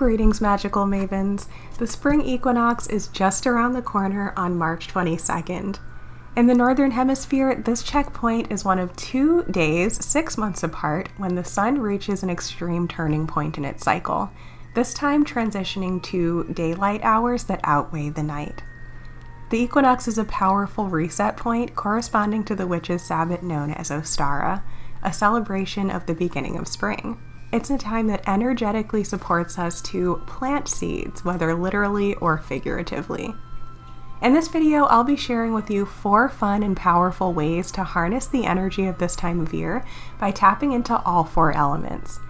Greetings, magical mavens. The spring equinox is just around the corner on March 22nd. In the northern hemisphere, this checkpoint is one of 2 days, 6 months apart, when the sun reaches an extreme turning point in its cycle, this time transitioning to daylight hours that outweigh the night. The equinox is a powerful reset point corresponding to the witch's sabbat known as Ostara, a celebration of the beginning of spring. It's a time that energetically supports us to plant seeds, whether literally or figuratively. In this video, I'll be sharing with you 4 fun and powerful ways to harness the energy of this time of year by tapping into all 4 elements.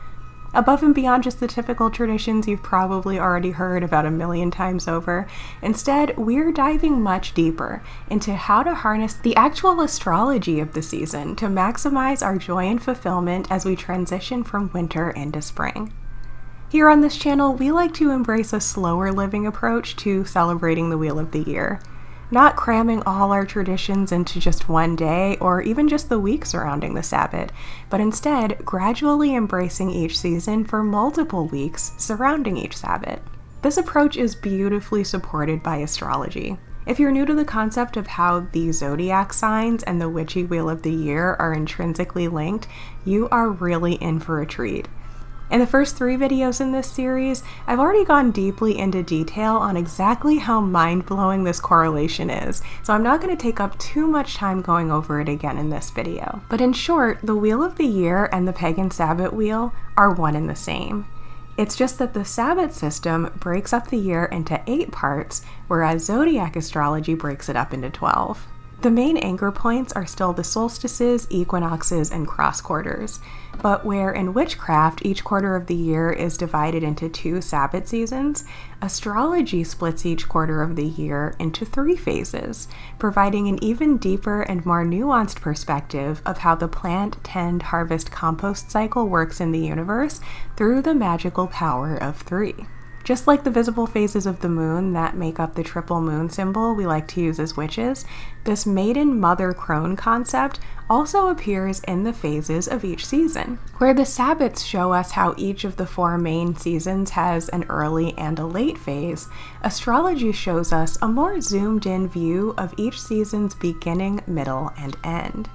Above and beyond just the typical traditions you've probably already heard about a million times over, instead, we're diving much deeper into how to harness the actual astrology of the season to maximize our joy and fulfillment as we transition from winter into spring. Here on this channel, we like to embrace a slower living approach to celebrating the wheel of the year, not cramming all our traditions into just one day or even just the week surrounding the sabbat, but instead gradually embracing each season for multiple weeks surrounding each sabbat. This approach is beautifully supported by astrology. If you're new to the concept of how the zodiac signs and the witchy wheel of the year are intrinsically linked, you are really in for a treat. In the first 3 videos in this series, I've already gone deeply into detail on exactly how mind-blowing this correlation is, so I'm not going to take up too much time going over it again in this video. But in short, the wheel of the year and the pagan sabbat wheel are one and the same. It's just that the sabbat system breaks up the year into 8 parts, whereas zodiac astrology breaks it up into 12. The main anchor points are still the solstices, equinoxes, and cross quarters, but where in witchcraft each quarter of the year is divided into 2 sabbat seasons, astrology splits each quarter of the year into 3 phases, providing an even deeper and more nuanced perspective of how the plant, tend, harvest, compost cycle works in the universe through the magical power of 3. Just like the visible phases of the moon that make up the triple moon symbol we like to use as witches, this maiden mother crone concept also appears in the phases of each season. Where the sabbats show us how each of the 4 main seasons has an early and a late phase, astrology shows us a more zoomed in view of each season's beginning, middle, and end.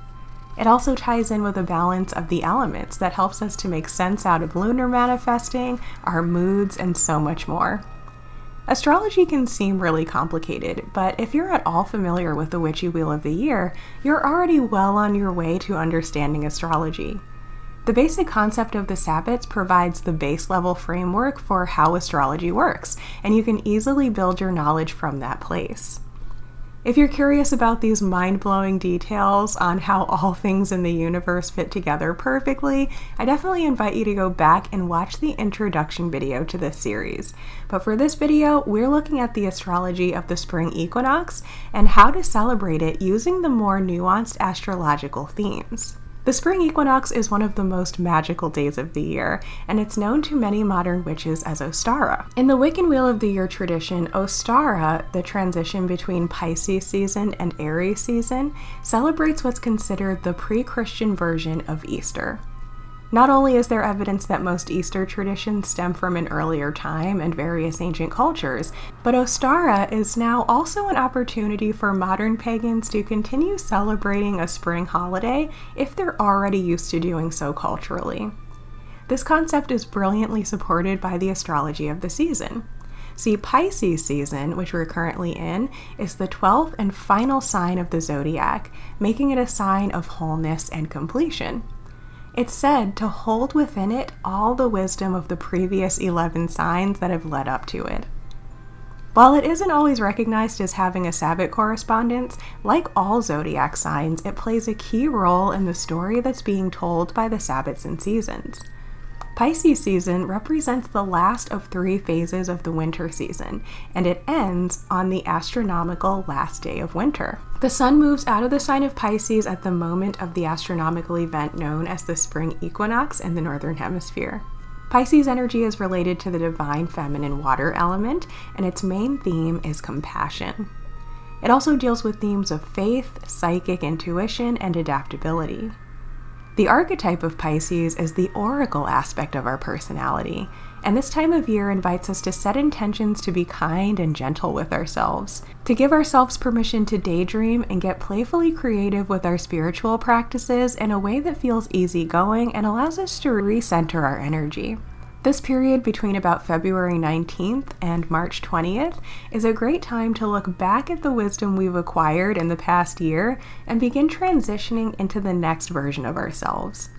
It also ties in with a balance of the elements that helps us to make sense out of lunar manifesting, our moods, and so much more. Astrology can seem really complicated, but if you're at all familiar with the witchy wheel of the year, you're already well on your way to understanding astrology. The basic concept of the sabbats provides the base level framework for how astrology works, and you can easily build your knowledge from that place. If you're curious about these mind-blowing details on how all things in the universe fit together perfectly, I definitely invite you to go back and watch the introduction video to this series. But for this video, we're looking at the astrology of the spring equinox and how to celebrate it using the more nuanced astrological themes. The spring equinox is one of the most magical days of the year, and it's known to many modern witches as Ostara. In the Wiccan Wheel of the Year tradition, Ostara, the transition between Pisces season and Aries season, celebrates what's considered the pre-Christian version of Easter. Not only is there evidence that most Easter traditions stem from an earlier time and various ancient cultures, but Ostara is now also an opportunity for modern pagans to continue celebrating a spring holiday if they're already used to doing so culturally. This concept is brilliantly supported by the astrology of the season. See, Pisces season, which we're currently in, is the 12th and final sign of the zodiac, making it a sign of wholeness and completion. It's said to hold within it all the wisdom of the previous 11 signs that have led up to it. While it isn't always recognized as having a sabbat correspondence, like all zodiac signs, it plays a key role in the story that's being told by the sabbats and seasons. Pisces season represents the last of 3 phases of the winter season, and it ends on the astronomical last day of winter. The sun moves out of the sign of Pisces at the moment of the astronomical event known as the spring equinox in the northern hemisphere. Pisces energy is related to the divine feminine water element, and its main theme is compassion. It also deals with themes of faith, psychic intuition, and adaptability. The archetype of Pisces is the oracle aspect of our personality, And this time of year invites us to set intentions to be kind and gentle with ourselves, to give ourselves permission to daydream and get playfully creative with our spiritual practices in a way that feels easygoing and allows us to recenter our energy. This period between about February 19th and March 20th is a great time to look back at the wisdom we've acquired in the past year and begin transitioning into the next version of ourselves.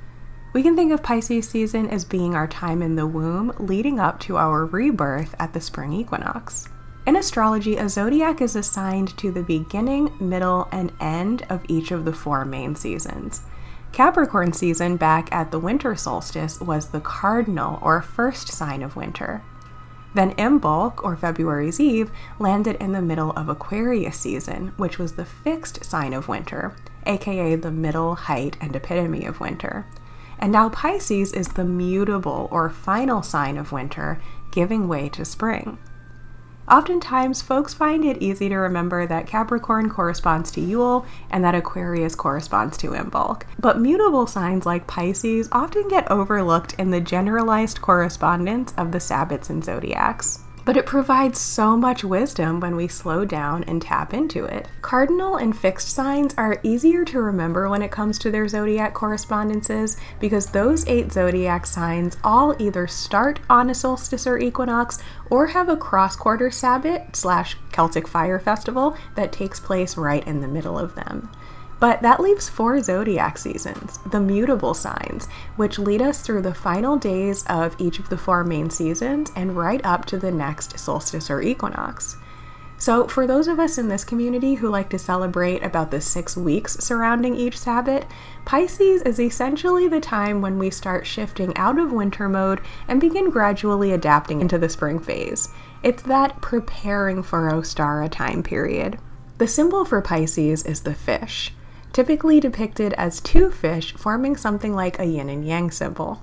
We can think of Pisces season as being our time in the womb leading up to our rebirth at the spring equinox. In astrology, a zodiac is assigned to the beginning, middle, and end of each of the 4 main seasons. Capricorn season back at the winter solstice was the cardinal or first sign of winter. Then Imbolc, or February's Eve, landed in the middle of Aquarius season, which was the fixed sign of winter, aka the middle, height, and epitome of winter. And now Pisces is the mutable or final sign of winter, giving way to spring. Oftentimes, folks find it easy to remember that Capricorn corresponds to Yule and that Aquarius corresponds to Imbolc. But mutable signs like Pisces often get overlooked in the generalized correspondence of the sabbats and zodiacs. But it provides so much wisdom when we slow down and tap into it. Cardinal and fixed signs are easier to remember when it comes to their zodiac correspondences because those 8 zodiac signs all either start on a solstice or equinox or have a cross-quarter sabbat / Celtic fire festival that takes place right in the middle of them. But that leaves 4 zodiac seasons, the mutable signs, which lead us through the final days of each of the 4 main seasons and right up to the next solstice or equinox. So for those of us in this community who like to celebrate about the 6 weeks surrounding each sabbat, Pisces is essentially the time when we start shifting out of winter mode and begin gradually adapting into the spring phase. It's that preparing for Ostara time period. The symbol for Pisces is the fish, typically depicted as 2 fish forming something like a yin and yang symbol.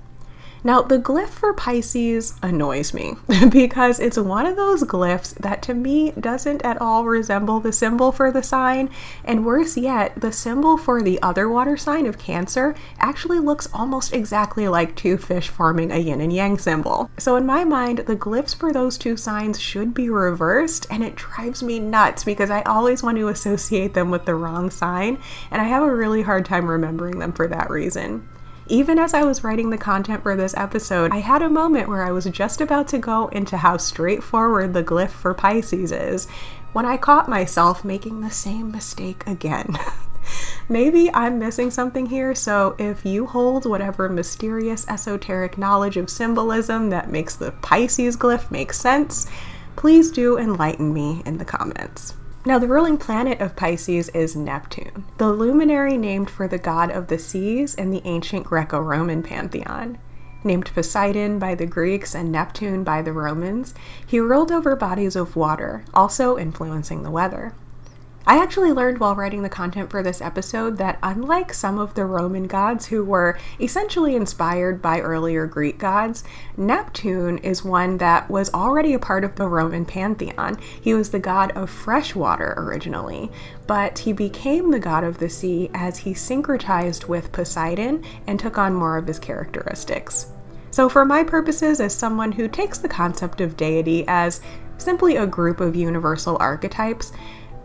Now, the glyph for Pisces annoys me because it's one of those glyphs that to me doesn't at all resemble the symbol for the sign, and worse yet, the symbol for the other water sign of Cancer actually looks almost exactly like 2 fish forming a yin and yang symbol. So in my mind, the glyphs for those 2 signs should be reversed, and it drives me nuts because I always want to associate them with the wrong sign, and I have a really hard time remembering them for that reason. Even as I was writing the content for this episode, I had a moment where I was just about to go into how straightforward the glyph for Pisces is, when I caught myself making the same mistake again. Maybe I'm missing something here, so if you hold whatever mysterious esoteric knowledge of symbolism that makes the Pisces glyph make sense, please do enlighten me in the comments. Now, the ruling planet of Pisces is Neptune, the luminary named for the god of the seas in the ancient Greco-Roman pantheon. Named Poseidon by the Greeks and Neptune by the Romans, he ruled over bodies of water, also influencing the weather. I actually learned while writing the content for this episode that unlike some of the Roman gods who were essentially inspired by earlier Greek gods, Neptune is one that was already a part of the Roman pantheon. He was the god of fresh water originally, but he became the god of the sea as he syncretized with Poseidon and took on more of his characteristics. So for my purposes, as someone who takes the concept of deity as simply a group of universal archetypes,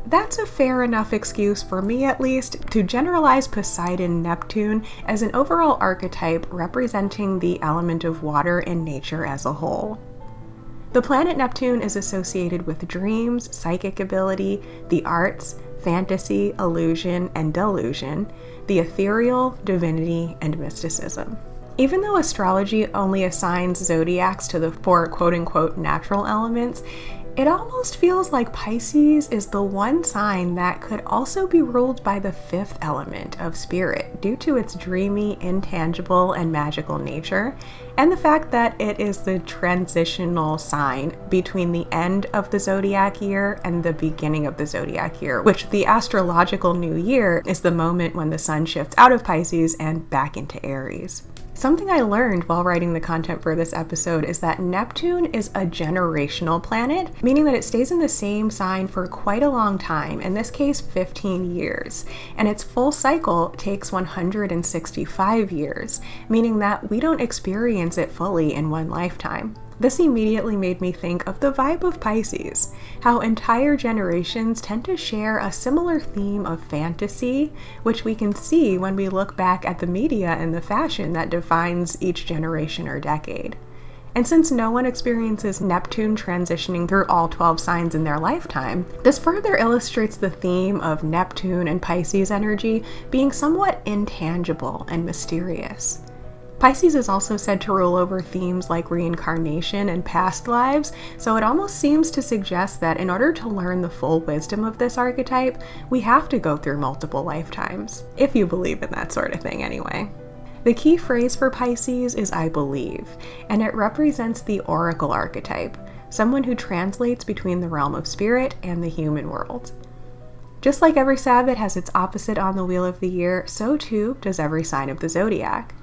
that's a fair enough excuse, for me at least, to generalize Poseidon-Neptune as an overall archetype representing the element of water in nature as a whole. The planet Neptune is associated with dreams, psychic ability, the arts, fantasy, illusion, and delusion, the ethereal, divinity, and mysticism. Even though astrology only assigns zodiacs to the 4 quote-unquote natural elements, it almost feels like Pisces is the one sign that could also be ruled by the 5th element of spirit due to its dreamy, intangible, and magical nature, and the fact that it is the transitional sign between the end of the zodiac year and the beginning of the zodiac year, which the astrological new year is the moment when the sun shifts out of Pisces and back into Aries. Something I learned while writing the content for this episode is that Neptune is a generational planet, meaning that it stays in the same sign for quite a long time, in this case 15 years, and its full cycle takes 165 years, meaning that we don't experience it fully in one lifetime. This immediately made me think of the vibe of Pisces, how entire generations tend to share a similar theme of fantasy, which we can see when we look back at the media and the fashion that defines each generation or decade. And since no one experiences Neptune transitioning through all 12 signs in their lifetime, this further illustrates the theme of Neptune and Pisces energy being somewhat intangible and mysterious. Pisces is also said to rule over themes like reincarnation and past lives, so it almost seems to suggest that in order to learn the full wisdom of this archetype, we have to go through multiple lifetimes, if you believe in that sort of thing anyway. The key phrase for Pisces is "I believe," and it represents the oracle archetype, someone who translates between the realm of spirit and the human world. Just like every sabbat has its opposite on the wheel of the year, so too does every sign of the zodiac.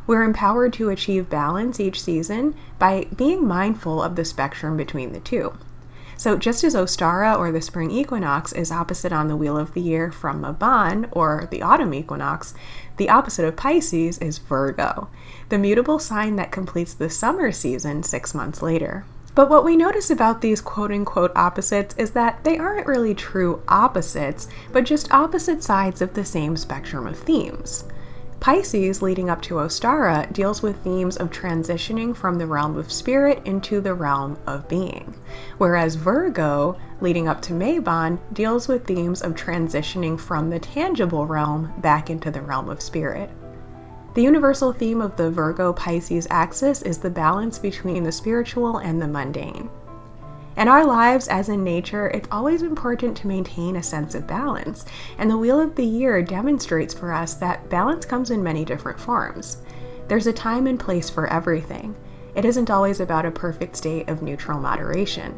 We're empowered to achieve balance each season by being mindful of the spectrum between the two. So just as Ostara, or the Spring Equinox, is opposite on the wheel of the year from Mabon, or the Autumn Equinox, the opposite of Pisces is Virgo, the mutable sign that completes the summer season 6 months later. But what we notice about these quote-unquote opposites is that they aren't really true opposites, but just opposite sides of the same spectrum of themes. Pisces, leading up to Ostara, deals with themes of transitioning from the realm of spirit into the realm of being, whereas Virgo, leading up to Mabon, deals with themes of transitioning from the tangible realm back into the realm of spirit. The universal theme of the Virgo-Pisces axis is the balance between the spiritual and the mundane. In our lives, as in nature, it's always important to maintain a sense of balance, and the Wheel of the Year demonstrates for us that balance comes in many different forms. There's a time and place for everything. It isn't always about a perfect state of neutral moderation.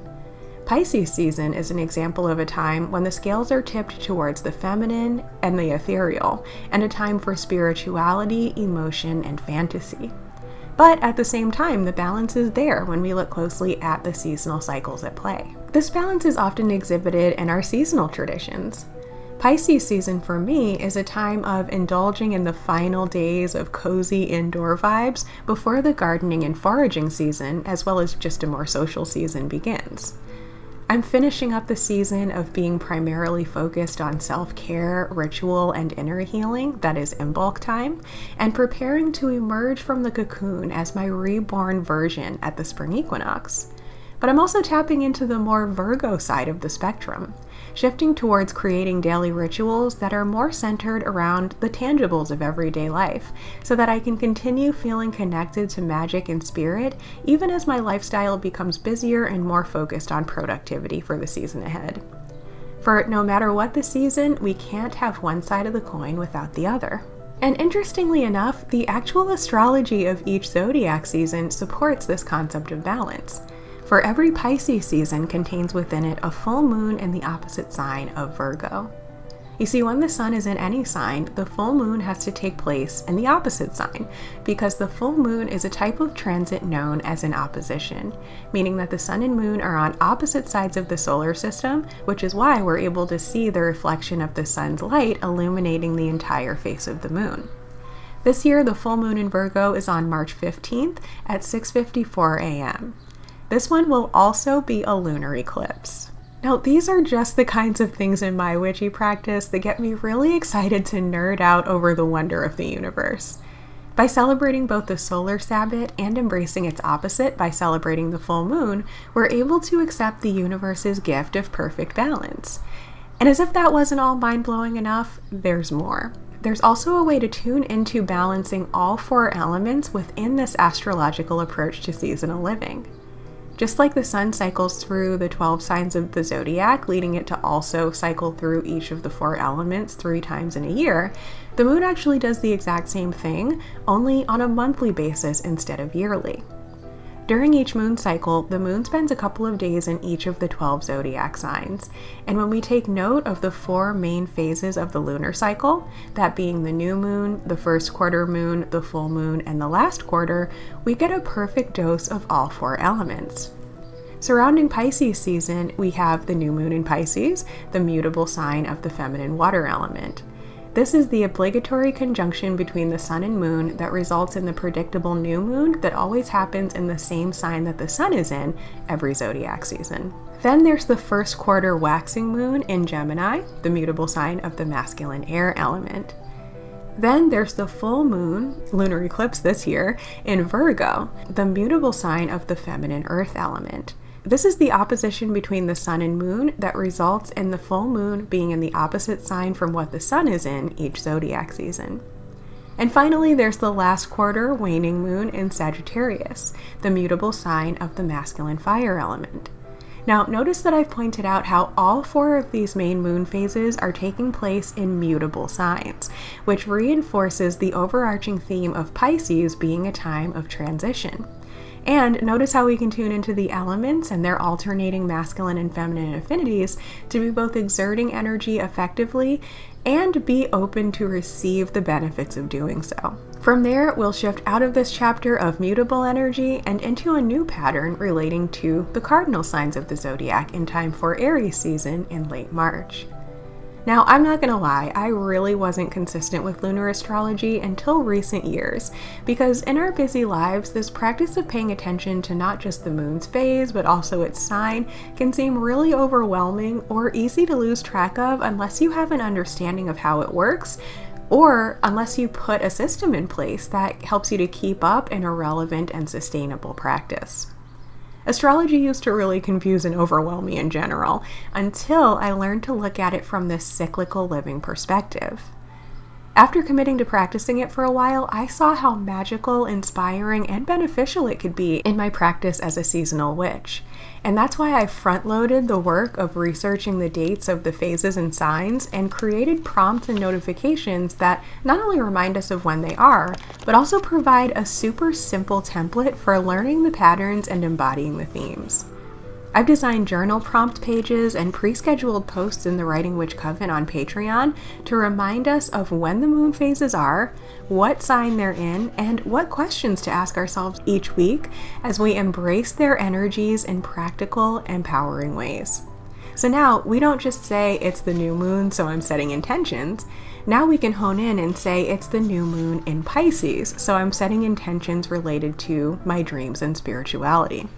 Pisces season is an example of a time when the scales are tipped towards the feminine and the ethereal, and a time for spirituality, emotion, and fantasy. But at the same time, the balance is there when we look closely at the seasonal cycles at play. This balance is often exhibited in our seasonal traditions. Pisces season for me is a time of indulging in the final days of cozy indoor vibes before the gardening and foraging season, as well as just a more social season, begins. I'm finishing up the season of being primarily focused on self-care, ritual, and inner healing, that is Imbolc time, and preparing to emerge from the cocoon as my reborn version at the Spring Equinox. But I'm also tapping into the more Virgo side of the spectrum, shifting towards creating daily rituals that are more centered around the tangibles of everyday life, so that I can continue feeling connected to magic and spirit, even as my lifestyle becomes busier and more focused on productivity for the season ahead. For no matter what the season, we can't have one side of the coin without the other. And interestingly enough, the actual astrology of each zodiac season supports this concept of balance. For every Pisces season contains within it a full moon in the opposite sign of Virgo. You see, when the sun is in any sign, the full moon has to take place in the opposite sign, because the full moon is a type of transit known as an opposition, meaning that the sun and moon are on opposite sides of the solar system, which is why we're able to see the reflection of the sun's light illuminating the entire face of the moon. This year, the full moon in Virgo is on March 15th at 6:54 a.m. This one will also be a lunar eclipse. Now, these are just the kinds of things in my witchy practice that get me really excited to nerd out over the wonder of the universe. By celebrating both the solar sabbat and embracing its opposite by celebrating the full moon, we're able to accept the universe's gift of perfect balance. And as if that wasn't all mind-blowing enough, there's more. There's also a way to tune into balancing all 4 elements within this astrological approach to seasonal living. Just like the sun cycles through the 12 signs of the zodiac, leading it to also cycle through each of the 4 elements 3 times in a year, the moon actually does the exact same thing, only on a monthly basis instead of yearly. During each moon cycle, the moon spends a couple of days in each of the 12 zodiac signs, and when we take note of the 4 main phases of the lunar cycle, that being the new moon, the first quarter moon, the full moon, and the last quarter, we get a perfect dose of all 4 elements. Surrounding Pisces season, we have the new moon in Pisces, the mutable sign of the feminine water element. This is the obligatory conjunction between the sun and moon that results in the predictable new moon that always happens in the same sign that the sun is in every zodiac season. Then there's the first quarter waxing moon in Gemini, the mutable sign of the masculine air element. Then there's the full moon, lunar eclipse this year, in Virgo, the mutable sign of the feminine earth element. This is the opposition between the sun and moon that results in the full moon being in the opposite sign from what the sun is in each zodiac season. And finally, there's the last quarter waning moon in Sagittarius, the mutable sign of the masculine fire element. Now, notice that I've pointed out how all 4 of these main moon phases are taking place in mutable signs, which reinforces the overarching theme of Pisces being a time of transition. And notice how we can tune into the elements and their alternating masculine and feminine affinities to be both exerting energy effectively and be open to receive the benefits of doing so. From there, we'll shift out of this chapter of mutable energy and into a new pattern relating to the cardinal signs of the zodiac in time for Aries season in late March. Now, I'm not gonna lie, I really wasn't consistent with lunar astrology until recent years, because in our busy lives, this practice of paying attention to not just the moon's phase, but also its sign, can seem really overwhelming or easy to lose track of unless you have an understanding of how it works, or unless you put a system in place that helps you to keep up in a relevant and sustainable practice. Astrology used to really confuse and overwhelm me in general, until I learned to look at it from this cyclical living perspective. After committing to practicing it for a while, I saw how magical, inspiring, and beneficial it could be in my practice as a seasonal witch. And that's why I front-loaded the work of researching the dates of the phases and signs and created prompts and notifications that not only remind us of when they are, but also provide a super simple template for learning the patterns and embodying the themes. I've designed journal prompt pages and pre-scheduled posts in the Writing Witch Coven on Patreon to remind us of when the moon phases are, what sign they're in, and what questions to ask ourselves each week as we embrace their energies in practical, empowering ways. So now we don't just say it's the new moon, so I'm setting intentions. Now we can hone in and say it's the new moon in Pisces, so I'm setting intentions related to my dreams and spirituality.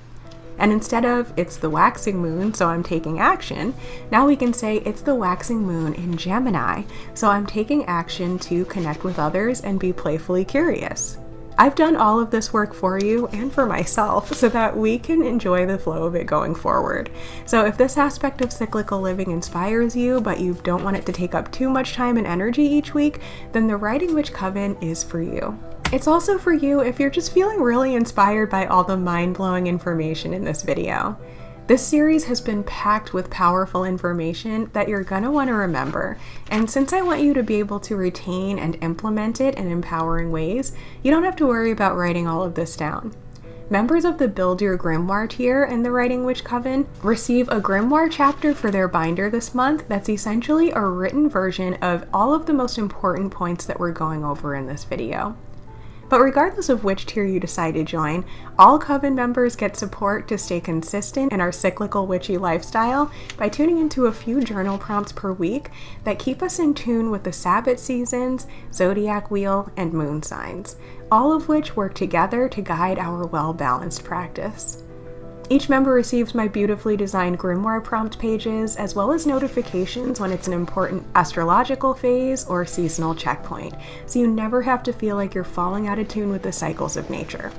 And instead of it's the waxing moon, so I'm taking action, now we can say it's the waxing moon in Gemini, so I'm taking action to connect with others and be playfully curious. I've done all of this work for you and for myself so that we can enjoy the flow of it going forward. So if this aspect of cyclical living inspires you, but you don't want it to take up too much time and energy each week, then the Writing Witch Coven is for you. It's also for you if you're just feeling really inspired by all the mind-blowing information in this video. This series has been packed with powerful information that you're gonna want to remember, and since I want you to be able to retain and implement it in empowering ways, you don't have to worry about writing all of this down. Members of the Build Your Grimoire tier in the Writing Witch Coven receive a grimoire chapter for their binder this month that's essentially a written version of all of the most important points that we're going over in this video. But regardless of which tier you decide to join, all Coven members get support to stay consistent in our cyclical witchy lifestyle by tuning into a few journal prompts per week that keep us in tune with the sabbat seasons, zodiac wheel, and moon signs, all of which work together to guide our well-balanced practice. Each member receives my beautifully designed grimoire prompt pages, as well as notifications when it's an important astrological phase or seasonal checkpoint, so you never have to feel like you're falling out of tune with the cycles of nature.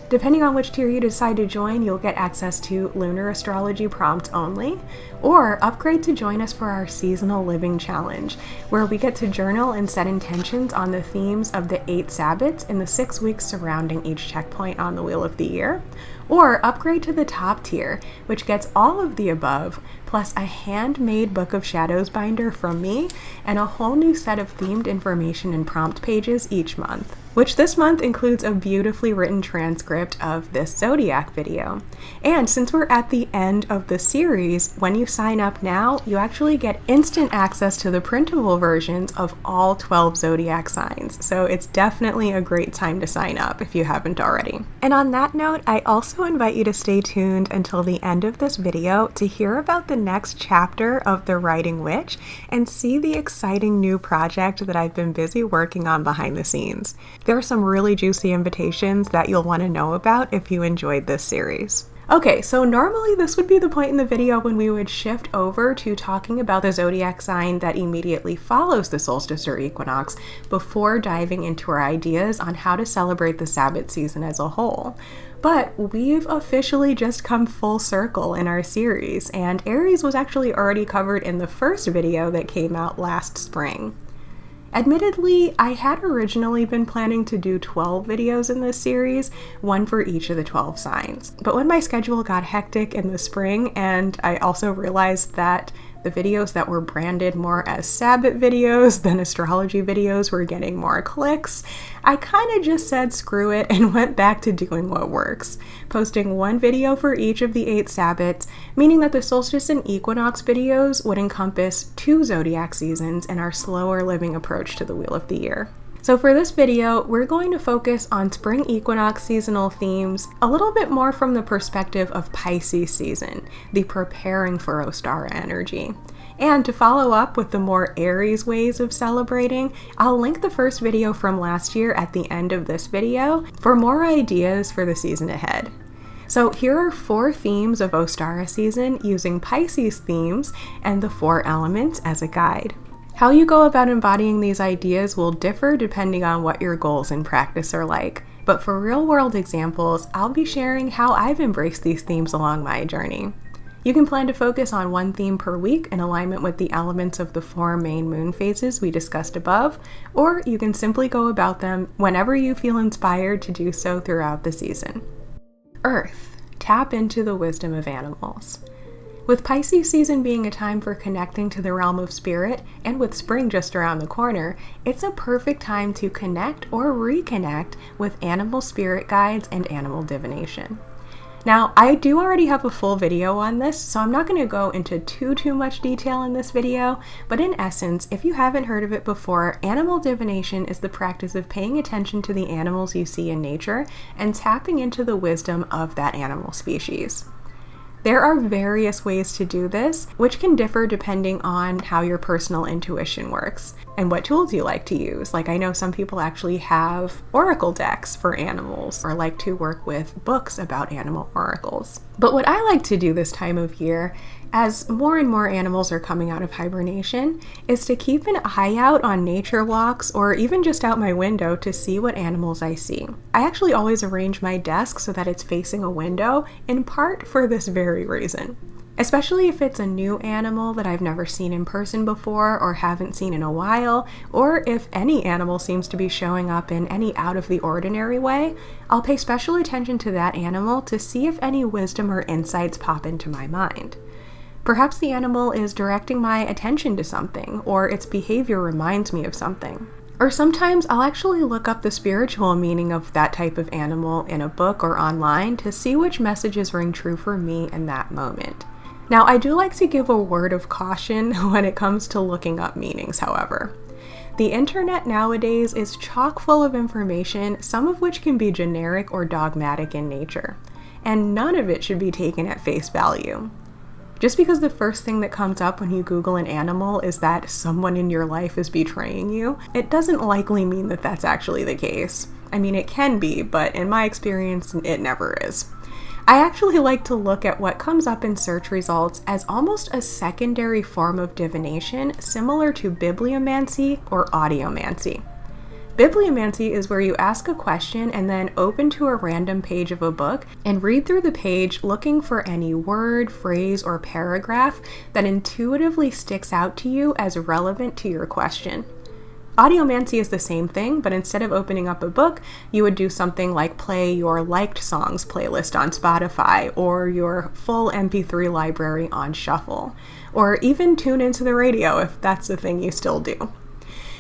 Depending on which tier you decide to join, you'll get access to lunar astrology prompts only, or upgrade to join us for our seasonal living challenge, where we get to journal and set intentions on the themes of the 8 sabbats in the 6 weeks surrounding each checkpoint on the Wheel of the Year, or upgrade to the top tier, which gets all of the above, plus a handmade Book of Shadows binder from me, and a whole new set of themed information and prompt pages each month, which this month includes a beautifully written transcript of this zodiac video. And since we're at the end of the series, when you sign up now, you actually get instant access to the printable versions of all 12 zodiac signs, so it's definitely a great time to sign up if you haven't already. And on that note, I also also invite you to stay tuned until the end of this video to hear about the next chapter of The Writing Witch and see the exciting new project that I've been busy working on behind the scenes. There are some really juicy invitations that you'll want to know about if you enjoyed this series. Okay, so normally this would be the point in the video when we would shift over to talking about the zodiac sign that immediately follows the solstice or equinox before diving into our ideas on how to celebrate the Sabbat season as a whole. But we've officially just come full circle in our series, and Aries was actually already covered in the first video that came out last spring. Admittedly, I had originally been planning to do 12 videos in this series, one for each of the 12 signs. But when my schedule got hectic in the spring, and I also realized that the videos that were branded more as Sabbat videos than astrology videos were getting more clicks, I kind of just said screw it and went back to doing what works, posting one video for each of the 8 Sabbats, meaning that the solstice and equinox videos would encompass 2 zodiac seasons in our slower living approach to the wheel of the year. So for this video, we're going to focus on spring equinox seasonal themes a little bit more from the perspective of Pisces season, the preparing for Ostara energy. And to follow up with the more Aries ways of celebrating, I'll link the first video from last year at the end of this video for more ideas for the season ahead. So here are 4 themes of Ostara season using Pisces themes and the 4 elements as a guide. How you go about embodying these ideas will differ depending on what your goals in practice are like, but for real-world examples, I'll be sharing how I've embraced these themes along my journey. You can plan to focus on one theme per week in alignment with the elements of the 4 main moon phases we discussed above, or you can simply go about them whenever you feel inspired to do so throughout the season. Earth. Tap into the wisdom of animals. With Pisces season being a time for connecting to the realm of spirit, and with spring just around the corner, it's a perfect time to connect or reconnect with animal spirit guides and animal divination. Now, I do already have a full video on this, so I'm not going to go into too much detail in this video, but in essence, if you haven't heard of it before, animal divination is the practice of paying attention to the animals you see in nature and tapping into the wisdom of that animal species. There are various ways to do this, which can differ depending on how your personal intuition works and what tools you like to use. Like I know some people actually have oracle decks for animals or like to work with books about animal oracles. But what I like to do this time of year, as more and more animals are coming out of hibernation, is to keep an eye out on nature walks or even just out my window to see what animals I see. I actually always arrange my desk so that it's facing a window, in part for this very reason. Especially if it's a new animal that I've never seen in person before or haven't seen in a while, or if any animal seems to be showing up in any out of the ordinary way, I'll pay special attention to that animal to see if any wisdom or insights pop into my mind. Perhaps the animal is directing my attention to something, or its behavior reminds me of something. Or sometimes I'll actually look up the spiritual meaning of that type of animal in a book or online to see which messages ring true for me in that moment. Now, I do like to give a word of caution when it comes to looking up meanings, however. The internet nowadays is chock full of information, some of which can be generic or dogmatic in nature, and none of it should be taken at face value. Just because the first thing that comes up when you Google an animal is that someone in your life is betraying you, it doesn't likely mean that that's actually the case. I mean, it can be, but in my experience, it never is. I actually like to look at what comes up in search results as almost a secondary form of divination, similar to bibliomancy or audiomancy. Bibliomancy is where you ask a question and then open to a random page of a book and read through the page looking for any word, phrase, or paragraph that intuitively sticks out to you as relevant to your question. Audiomancy is the same thing, but instead of opening up a book, you would do something like play your liked songs playlist on Spotify or your full MP3 library on shuffle, or even tune into the radio if that's the thing you still do.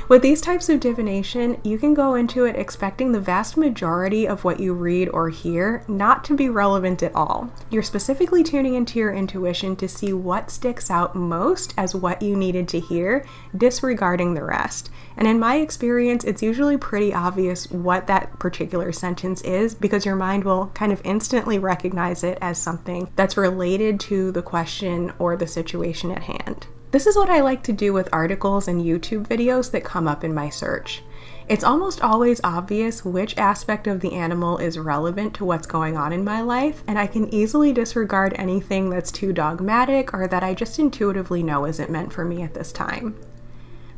With these types of divination, you can go into it expecting the vast majority of what you read or hear not to be relevant at all. You're specifically tuning into your intuition to see what sticks out most as what you needed to hear, disregarding the rest. And in my experience, it's usually pretty obvious what that particular sentence is because your mind will kind of instantly recognize it as something that's related to the question or the situation at hand. This is what I like to do with articles and YouTube videos that come up in my search. It's almost always obvious which aspect of the animal is relevant to what's going on in my life, and I can easily disregard anything that's too dogmatic or that I just intuitively know isn't meant for me at this time.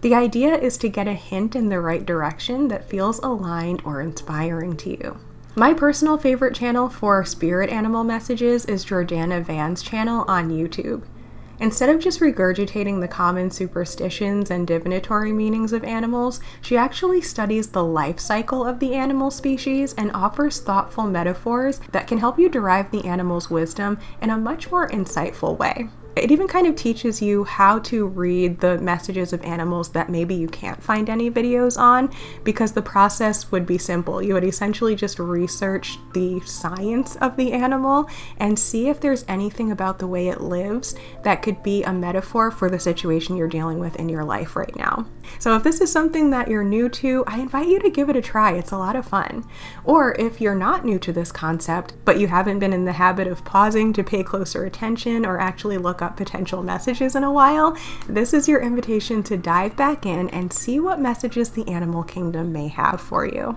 The idea is to get a hint in the right direction that feels aligned or inspiring to you. My personal favorite channel for spirit animal messages is Jordana Van's channel on YouTube. Instead of just regurgitating the common superstitions and divinatory meanings of animals, she actually studies the life cycle of the animal species and offers thoughtful metaphors that can help you derive the animal's wisdom in a much more insightful way. It even kind of teaches you how to read the messages of animals that maybe you can't find any videos on, because the process would be simple. You would essentially just research the science of the animal and see if there's anything about the way it lives that could be a metaphor for the situation you're dealing with in your life right now. So if this is something that you're new to, I invite you to give it a try. It's a lot of fun. Or if you're not new to this concept, but you haven't been in the habit of pausing to pay closer attention or actually look up potential messages in a while, this is your invitation to dive back in and see what messages the animal kingdom may have for you.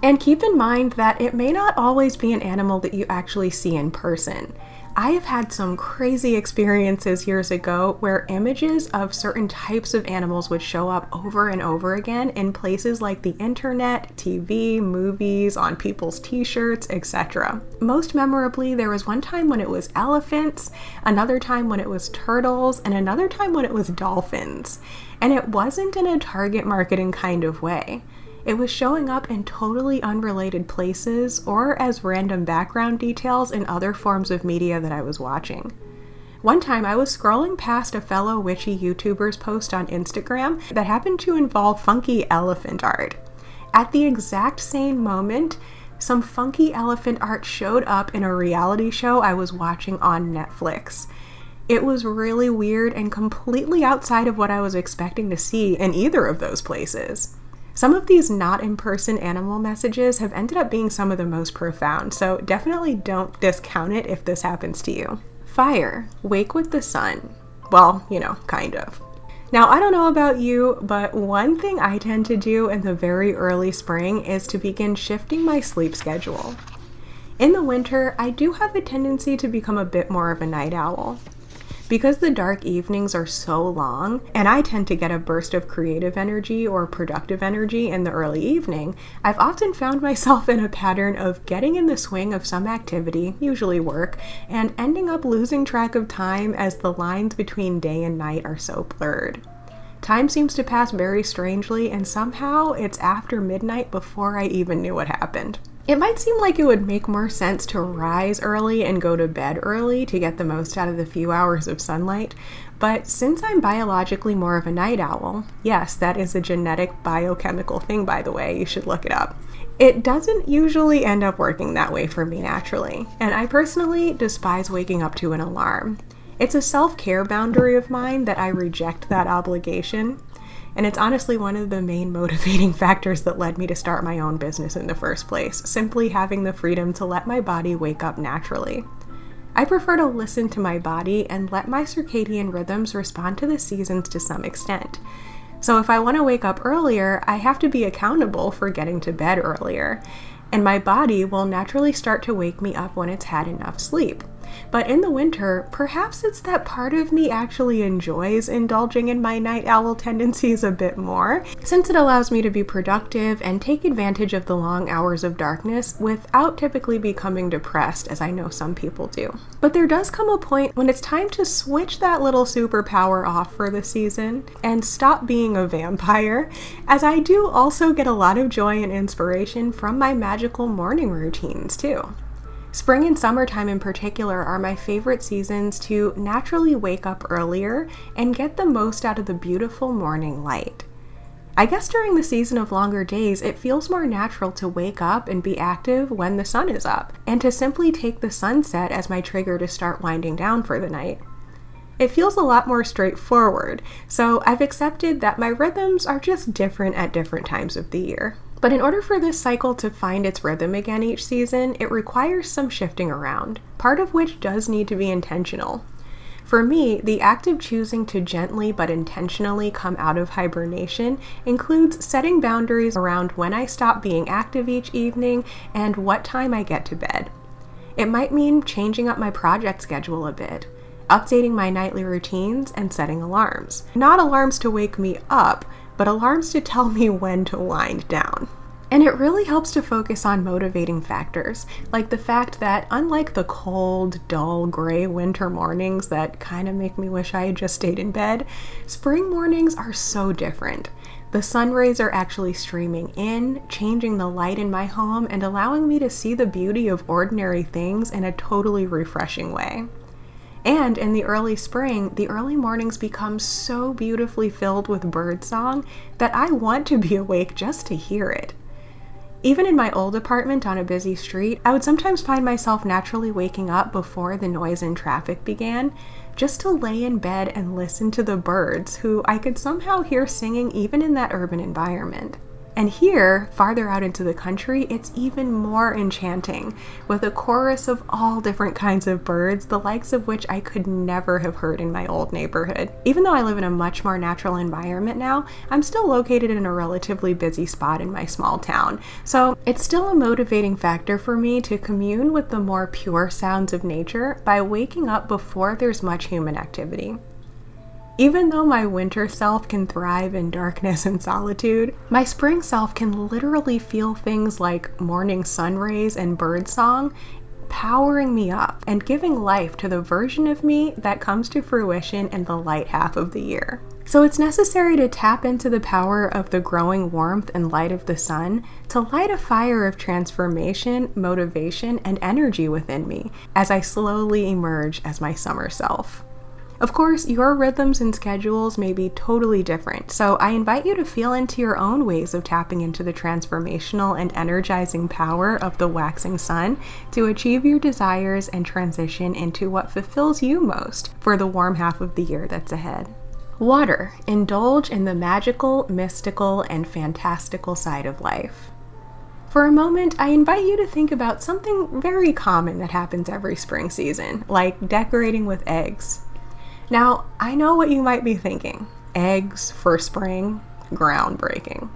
And keep in mind that it may not always be an animal that you actually see in person. I have had some crazy experiences years ago where images of certain types of animals would show up over and over again in places like the internet, TV, movies, on people's t-shirts, etc. Most memorably, there was one time when it was elephants, another time when it was turtles, and another time when it was dolphins. And it wasn't in a target marketing kind of way. It was showing up in totally unrelated places or as random background details in other forms of media that I was watching. One time I was scrolling past a fellow witchy YouTuber's post on Instagram that happened to involve funky elephant art. At the exact same moment, some funky elephant art showed up in a reality show I was watching on Netflix. It was really weird and completely outside of what I was expecting to see in either of those places. Some of these not in-person animal messages have ended up being some of the most profound, so definitely don't discount it if this happens to you. Fire, wake with the sun. Well, kind of. Now, I don't know about you, but one thing I tend to do in the very early spring is to begin shifting my sleep schedule. In the winter, I do have a tendency to become a bit more of a night owl. Because the dark evenings are so long, and I tend to get a burst of creative energy or productive energy in the early evening, I've often found myself in a pattern of getting in the swing of some activity, usually work, and ending up losing track of time as the lines between day and night are so blurred. Time seems to pass very strangely, and somehow it's after midnight before I even knew what happened. It might seem like it would make more sense to rise early and go to bed early to get the most out of the few hours of sunlight, but since I'm biologically more of a night owl, yes, that is a genetic biochemical thing, by the way, you should look it up. It doesn't usually end up working that way for me naturally, and I personally despise waking up to an alarm. It's a self-care boundary of mine that I reject that obligation. And it's honestly one of the main motivating factors that led me to start my own business in the first place, simply having the freedom to let my body wake up naturally. I prefer to listen to my body and let my circadian rhythms respond to the seasons to some extent. So if I want to wake up earlier, I have to be accountable for getting to bed earlier, and my body will naturally start to wake me up when it's had enough sleep. But in the winter, perhaps it's that part of me actually enjoys indulging in my night owl tendencies a bit more, since it allows me to be productive and take advantage of the long hours of darkness without typically becoming depressed, as I know some people do. But there does come a point when it's time to switch that little superpower off for the season and stop being a vampire, as I do also get a lot of joy and inspiration from my magical morning routines too. Spring and summertime in particular are my favorite seasons to naturally wake up earlier and get the most out of the beautiful morning light. I guess during the season of longer days, it feels more natural to wake up and be active when the sun is up, and to simply take the sunset as my trigger to start winding down for the night. It feels a lot more straightforward, so I've accepted that my rhythms are just different at different times of the year. But in order for this cycle to find its rhythm again each season, it requires some shifting around, part of which does need to be intentional. For me, the act of choosing to gently but intentionally come out of hibernation includes setting boundaries around when I stop being active each evening and what time I get to bed. It might mean changing up my project schedule a bit, updating my nightly routines, and setting alarms. Not alarms to wake me up, but alarms to tell me when to wind down. And it really helps to focus on motivating factors, like the fact that unlike the cold, dull, gray winter mornings that kind of make me wish I had just stayed in bed, spring mornings are so different. The sun rays are actually streaming in, changing the light in my home, and allowing me to see the beauty of ordinary things in a totally refreshing way. And in the early spring, the early mornings become so beautifully filled with birdsong that I want to be awake just to hear it. Even in my old apartment on a busy street, I would sometimes find myself naturally waking up before the noise and traffic began, just to lay in bed and listen to the birds, who I could somehow hear singing even in that urban environment. And here, farther out into the country, it's even more enchanting, with a chorus of all different kinds of birds, the likes of which I could never have heard in my old neighborhood. Even though I live in a much more natural environment now, I'm still located in a relatively busy spot in my small town, so it's still a motivating factor for me to commune with the more pure sounds of nature by waking up before there's much human activity. Even though my winter self can thrive in darkness and solitude, my spring self can literally feel things like morning sun rays and birdsong powering me up and giving life to the version of me that comes to fruition in the light half of the year. So it's necessary to tap into the power of the growing warmth and light of the sun to light a fire of transformation, motivation, and energy within me as I slowly emerge as my summer self. Of course, your rhythms and schedules may be totally different, so I invite you to feel into your own ways of tapping into the transformational and energizing power of the waxing sun to achieve your desires and transition into what fulfills you most for the warm half of the year that's ahead. Water. Indulge in the magical, mystical, and fantastical side of life. For a moment, I invite you to think about something very common that happens every spring season, like decorating with eggs. Now, I know what you might be thinking. Eggs for spring? Groundbreaking.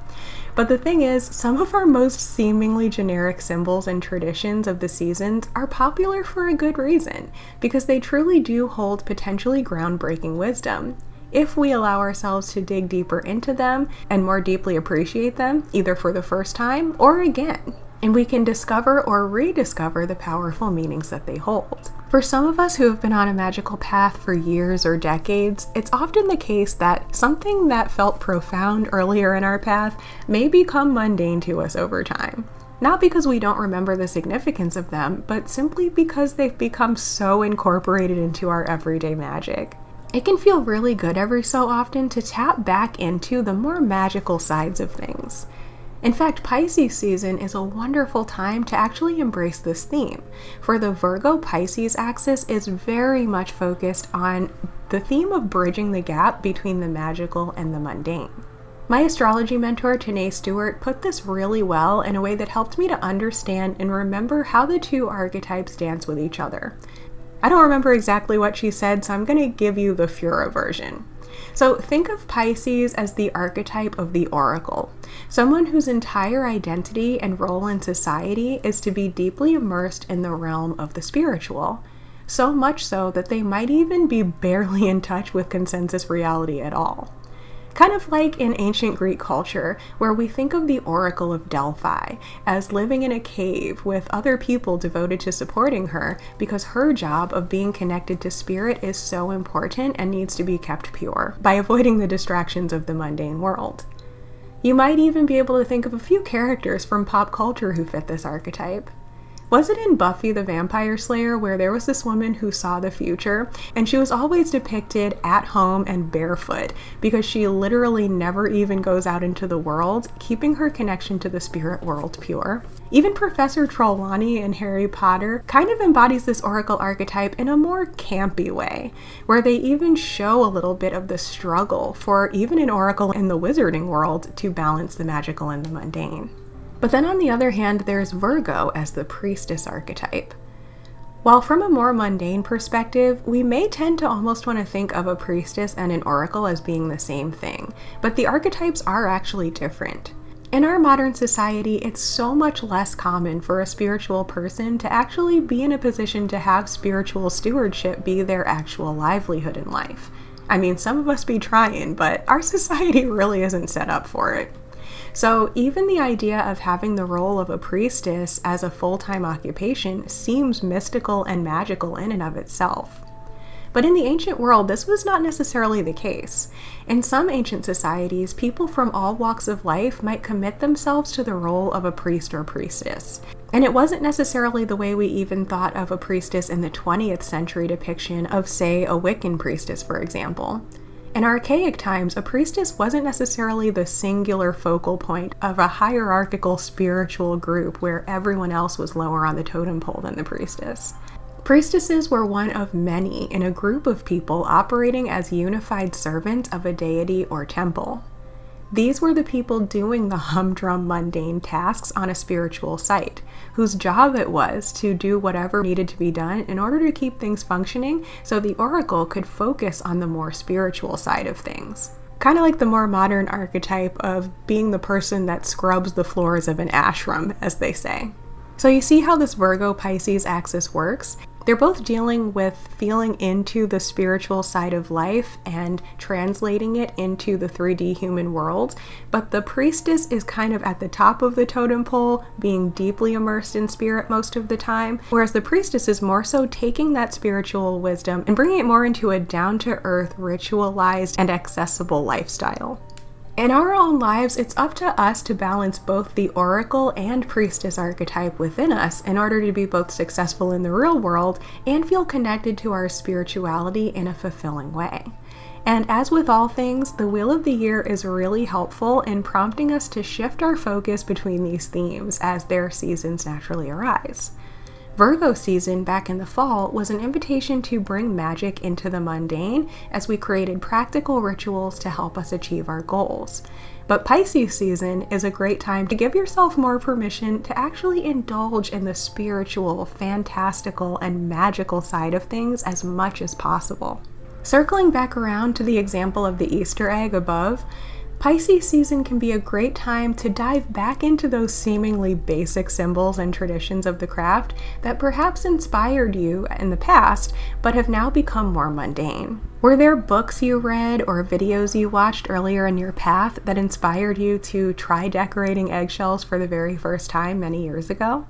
But the thing is, some of our most seemingly generic symbols and traditions of the seasons are popular for a good reason, because they truly do hold potentially groundbreaking wisdom, if we allow ourselves to dig deeper into them and more deeply appreciate them, either for the first time or again. And we can discover or rediscover the powerful meanings that they hold. For some of us who have been on a magical path for years or decades, it's often the case that something that felt profound earlier in our path may become mundane to us over time. Not because we don't remember the significance of them, but simply because they've become so incorporated into our everyday magic. It can feel really good every so often to tap back into the more magical sides of things. In fact, Pisces season is a wonderful time to actually embrace this theme, for the Virgo-Pisces axis is very much focused on the theme of bridging the gap between the magical and the mundane. My astrology mentor, Tanae Stewart, put this really well in a way that helped me to understand and remember how the two archetypes dance with each other. I don't remember exactly what she said, so I'm going to give you the Afura version. So think of Pisces as the archetype of the oracle, someone whose entire identity and role in society is to be deeply immersed in the realm of the spiritual, so much so that they might even be barely in touch with consensus reality at all. Kind of like in ancient Greek culture, where we think of the Oracle of Delphi as living in a cave with other people devoted to supporting her because her job of being connected to spirit is so important and needs to be kept pure by avoiding the distractions of the mundane world. You might even be able to think of a few characters from pop culture who fit this archetype. Was it in Buffy the Vampire Slayer where there was this woman who saw the future, and she was always depicted at home and barefoot because she literally never even goes out into the world, keeping her connection to the spirit world pure? Even Professor Trelawney in Harry Potter kind of embodies this oracle archetype in a more campy way, where they even show a little bit of the struggle for even an oracle in the wizarding world to balance the magical and the mundane. But then on the other hand, there's Virgo as the priestess archetype. While from a more mundane perspective, we may tend to almost want to think of a priestess and an oracle as being the same thing, but the archetypes are actually different. In our modern society, it's so much less common for a spiritual person to actually be in a position to have spiritual stewardship be their actual livelihood in life. I mean, some of us be trying, but our society really isn't set up for it. So even the idea of having the role of a priestess as a full-time occupation seems mystical and magical in and of itself. But in the ancient world, this was not necessarily the case. In some ancient societies, people from all walks of life might commit themselves to the role of a priest or priestess. And it wasn't necessarily the way we even thought of a priestess in the 20th century depiction of, say, a Wiccan priestess, for example. In archaic times, a priestess wasn't necessarily the singular focal point of a hierarchical spiritual group where everyone else was lower on the totem pole than the priestess. Priestesses were one of many in a group of people operating as unified servants of a deity or temple. These were the people doing the humdrum mundane tasks on a spiritual site, whose job it was to do whatever needed to be done in order to keep things functioning so the oracle could focus on the more spiritual side of things. Kind of like the more modern archetype of being the person that scrubs the floors of an ashram, as they say. So you see how this Virgo-Pisces axis works? They're both dealing with feeling into the spiritual side of life and translating it into the 3D human world, but the priestess is kind of at the top of the totem pole, being deeply immersed in spirit most of the time, whereas the priestess is more so taking that spiritual wisdom and bringing it more into a down-to-earth, ritualized, and accessible lifestyle. In our own lives, it's up to us to balance both the oracle and priestess archetype within us in order to be both successful in the real world and feel connected to our spirituality in a fulfilling way. And as with all things, the Wheel of the Year is really helpful in prompting us to shift our focus between these themes as their seasons naturally arise. Virgo season back in the fall was an invitation to bring magic into the mundane as we created practical rituals to help us achieve our goals. But Pisces season is a great time to give yourself more permission to actually indulge in the spiritual, fantastical, and magical side of things as much as possible. Circling back around to the example of the Easter egg above, Pisces season can be a great time to dive back into those seemingly basic symbols and traditions of the craft that perhaps inspired you in the past, but have now become more mundane. Were there books you read or videos you watched earlier in your path that inspired you to try decorating eggshells for the very first time many years ago?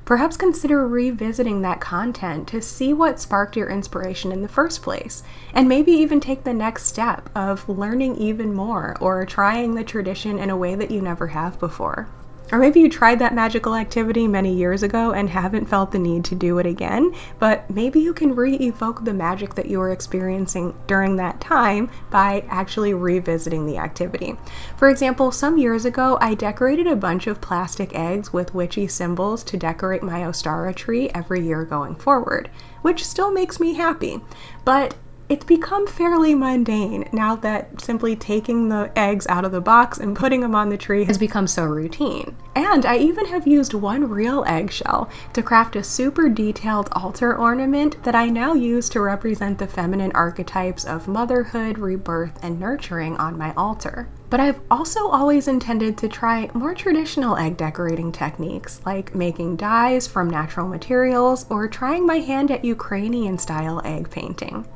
Perhaps consider revisiting that content to see what sparked your inspiration in the first place, and maybe even take the next step of learning even more or trying the tradition in a way that you never have before. Or maybe you tried that magical activity many years ago and haven't felt the need to do it again, but maybe you can re-evoke the magic that you were experiencing during that time by actually revisiting the activity. For example, some years ago, I decorated a bunch of plastic eggs with witchy symbols to decorate my Ostara tree every year going forward, which still makes me happy. But it's become fairly mundane now that simply taking the eggs out of the box and putting them on the tree has become so routine. And I even have used one real eggshell to craft a super detailed altar ornament that I now use to represent the feminine archetypes of motherhood, rebirth, and nurturing on my altar. But I've also always intended to try more traditional egg decorating techniques, like making dies from natural materials or trying my hand at Ukrainian-style egg painting.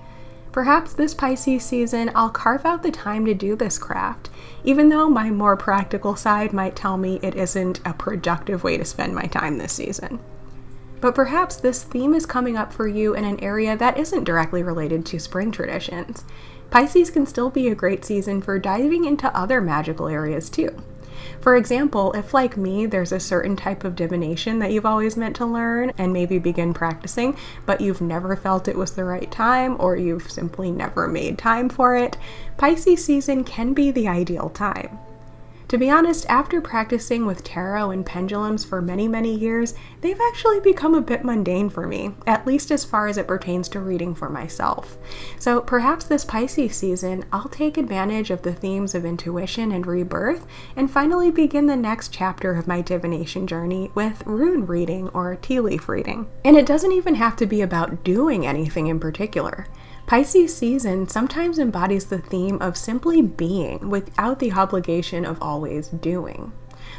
Perhaps this Pisces season I'll carve out the time to do this craft, even though my more practical side might tell me it isn't a productive way to spend my time this season. But perhaps this theme is coming up for you in an area that isn't directly related to spring traditions. Pisces can still be a great season for diving into other magical areas too. For example, if like me, there's a certain type of divination that you've always meant to learn and maybe begin practicing, but you've never felt it was the right time, or you've simply never made time for it, Pisces season can be the ideal time. To be honest, after practicing with tarot and pendulums for many, many years, they've actually become a bit mundane for me, at least as far as it pertains to reading for myself. So perhaps this Pisces season, I'll take advantage of the themes of intuition and rebirth, and finally begin the next chapter of my divination journey with rune reading or tea leaf reading. And it doesn't even have to be about doing anything in particular. Pisces season sometimes embodies the theme of simply being without the obligation of always doing.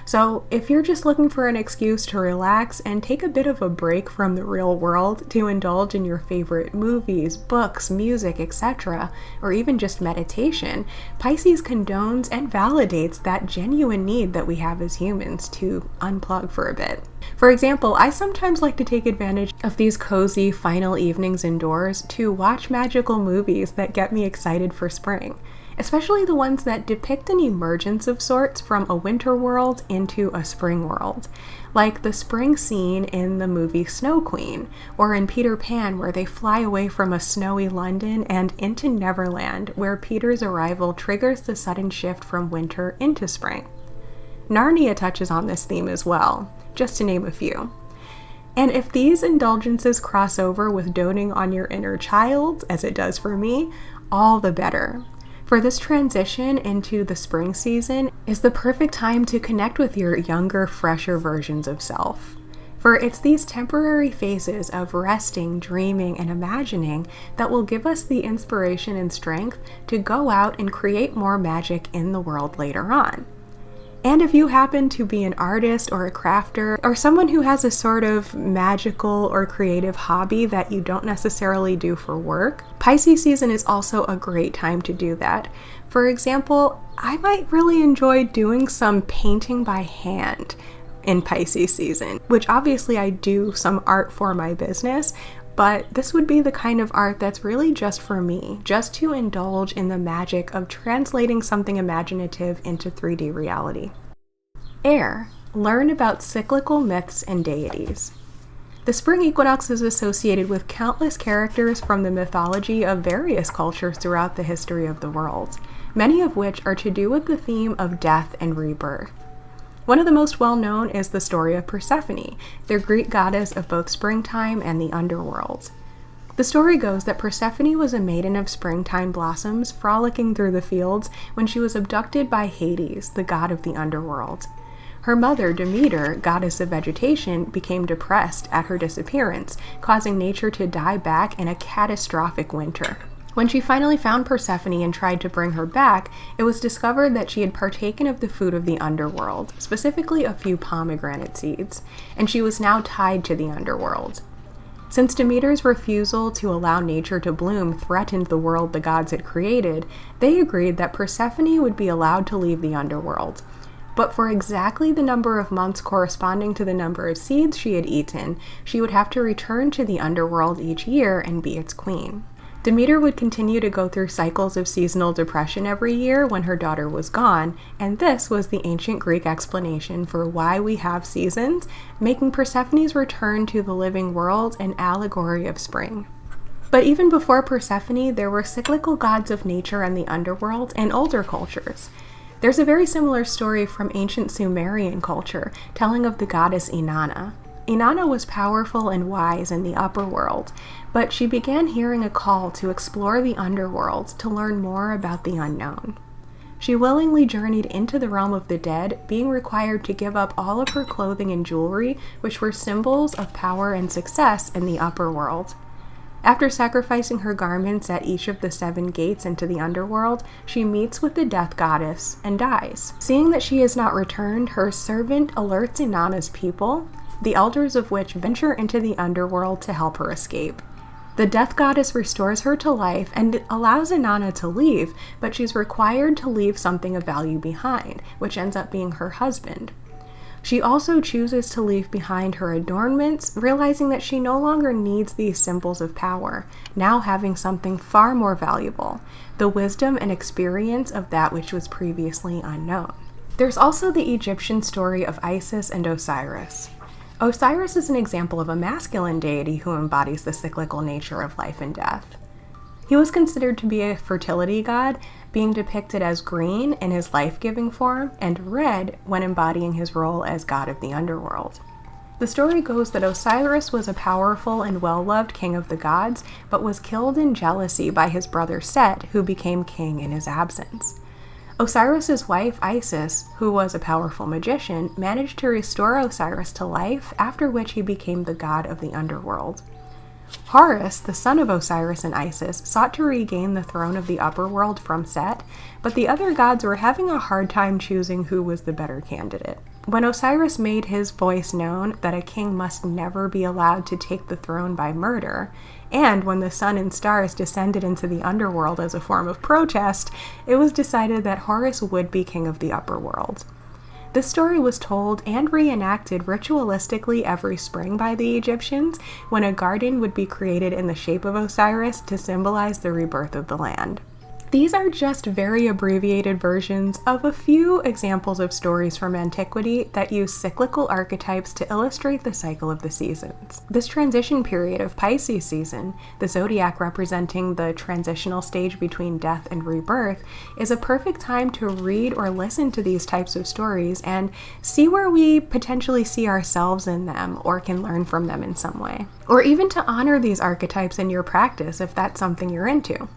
So if you're just looking for an excuse to relax and take a bit of a break from the real world to indulge in your favorite movies, books, music, etc., or even just meditation, Pisces condones and validates that genuine need that we have as humans to unplug for a bit. For example, I sometimes like to take advantage of these cozy final evenings indoors to watch magical movies that get me excited for spring, especially the ones that depict an emergence of sorts from a winter world into a spring world, like the spring scene in the movie Snow Queen, or in Peter Pan, where they fly away from a snowy London and into Neverland, where Peter's arrival triggers the sudden shift from winter into spring. Narnia touches on this theme as well, just to name a few. And if these indulgences cross over with doting on your inner child, as it does for me, all the better. For this transition into the spring season is the perfect time to connect with your younger, fresher versions of self. For it's these temporary phases of resting, dreaming, and imagining that will give us the inspiration and strength to go out and create more magic in the world later on. And if you happen to be an artist or a crafter or someone who has a sort of magical or creative hobby that you don't necessarily do for work, Pisces season is also a great time to do that. For example, I might really enjoy doing some painting by hand in Pisces season, which obviously I do some art for my business, but this would be the kind of art that's really just for me, just to indulge in the magic of translating something imaginative into 3D reality. Air. Learn about cyclical myths and deities. The spring equinox is associated with countless characters from the mythology of various cultures throughout the history of the world, many of which are to do with the theme of death and rebirth. One of the most well-known is the story of Persephone, the Greek goddess of both springtime and the underworld. The story goes that Persephone was a maiden of springtime blossoms frolicking through the fields when she was abducted by Hades, the god of the underworld. Her mother, Demeter, goddess of vegetation, became depressed at her disappearance, causing nature to die back in a catastrophic winter. When she finally found Persephone and tried to bring her back, it was discovered that she had partaken of the food of the underworld, specifically a few pomegranate seeds, and she was now tied to the underworld. Since Demeter's refusal to allow nature to bloom threatened the world the gods had created, they agreed that Persephone would be allowed to leave the underworld. But for exactly the number of months corresponding to the number of seeds she had eaten, she would have to return to the underworld each year and be its queen. Demeter would continue to go through cycles of seasonal depression every year when her daughter was gone, and this was the ancient Greek explanation for why we have seasons, making Persephone's return to the living world an allegory of spring. But even before Persephone, there were cyclical gods of nature and the underworld in older cultures. There's a very similar story from ancient Sumerian culture, telling of the goddess Inanna. Inanna was powerful and wise in the upper world, but she began hearing a call to explore the underworld to learn more about the unknown. She willingly journeyed into the realm of the dead, being required to give up all of her clothing and jewelry, which were symbols of power and success in the upper world. After sacrificing her garments at each of the 7 gates into the underworld, she meets with the death goddess and dies. Seeing that she has not returned, her servant alerts Inanna's people, the elders of which venture into the underworld to help her escape. The death goddess restores her to life and allows Inanna to leave, but she's required to leave something of value behind, which ends up being her husband. She also chooses to leave behind her adornments, realizing that she no longer needs these symbols of power, now having something far more valuable, the wisdom and experience of that which was previously unknown. There's also the Egyptian story of Isis and Osiris. Osiris is an example of a masculine deity who embodies the cyclical nature of life and death. He was considered to be a fertility god, being depicted as green in his life-giving form and red when embodying his role as god of the underworld. The story goes that Osiris was a powerful and well-loved king of the gods, but was killed in jealousy by his brother Set, who became king in his absence. Osiris's wife Isis, who was a powerful magician, managed to restore Osiris to life, after which he became the god of the underworld. Horus, the son of Osiris and Isis, sought to regain the throne of the upper world from Set, but the other gods were having a hard time choosing who was the better candidate. When Osiris made his voice known that a king must never be allowed to take the throne by murder, and when the sun and stars descended into the underworld as a form of protest, it was decided that Horus would be king of the upper world. This story was told and reenacted ritualistically every spring by the Egyptians, when a garden would be created in the shape of Osiris to symbolize the rebirth of the land. These are just very abbreviated versions of a few examples of stories from antiquity that use cyclical archetypes to illustrate the cycle of the seasons. This transition period of Pisces season, the zodiac representing the transitional stage between death and rebirth, is a perfect time to read or listen to these types of stories and see where we potentially see ourselves in them or can learn from them in some way. Or even to honor these archetypes in your practice if that's something you're into.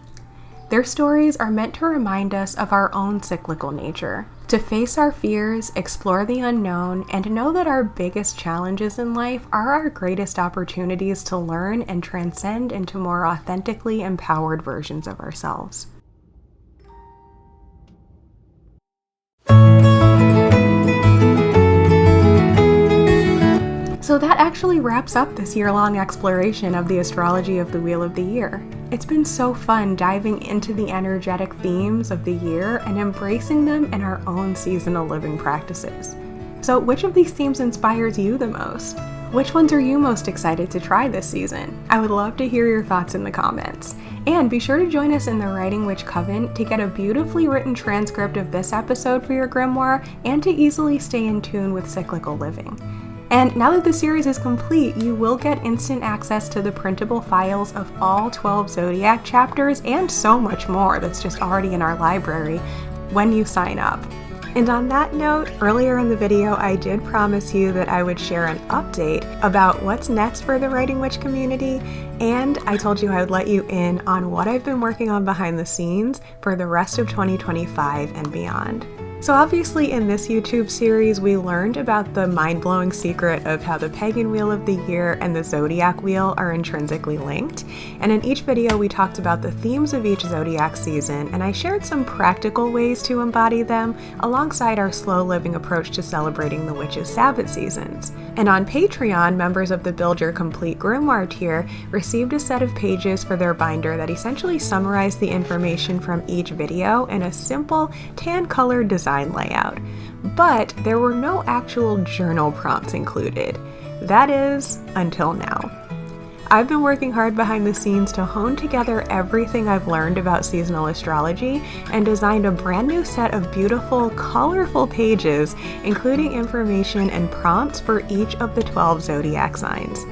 Their stories are meant to remind us of our own cyclical nature, to face our fears, explore the unknown, and know that our biggest challenges in life are our greatest opportunities to learn and transcend into more authentically empowered versions of ourselves. So that actually wraps up this year-long exploration of the astrology of the Wheel of the Year. It's been so fun diving into the energetic themes of the year and embracing them in our own seasonal living practices. So which of these themes inspires you the most? Which ones are you most excited to try this season? I would love to hear your thoughts in the comments. And be sure to join us in the Writing Witch Coven to get a beautifully written transcript of this episode for your grimoire and to easily stay in tune with cyclical living. And now that the series is complete, you will get instant access to the printable files of all 12 Zodiac chapters and so much more that's just already in our library when you sign up. And on that note, earlier in the video, I did promise you that I would share an update about what's next for the Writing Witch community, and I told you I would let you in on what I've been working on behind the scenes for the rest of 2025 and beyond. So obviously in this YouTube series, we learned about the mind-blowing secret of how the Pagan Wheel of the Year and the Zodiac Wheel are intrinsically linked. And in each video, we talked about the themes of each Zodiac season, and I shared some practical ways to embody them alongside our slow living approach to celebrating the witches' Sabbath seasons. And on Patreon, members of the Build Your Complete Grimoire tier received a set of pages for their binder that essentially summarized the information from each video in a simple tan-colored design layout, but there were no actual journal prompts included. That is, until now. I've been working hard behind the scenes to hone together everything I've learned about seasonal astrology and designed a brand new set of beautiful, colorful pages, including information and prompts for each of the 12 zodiac signs.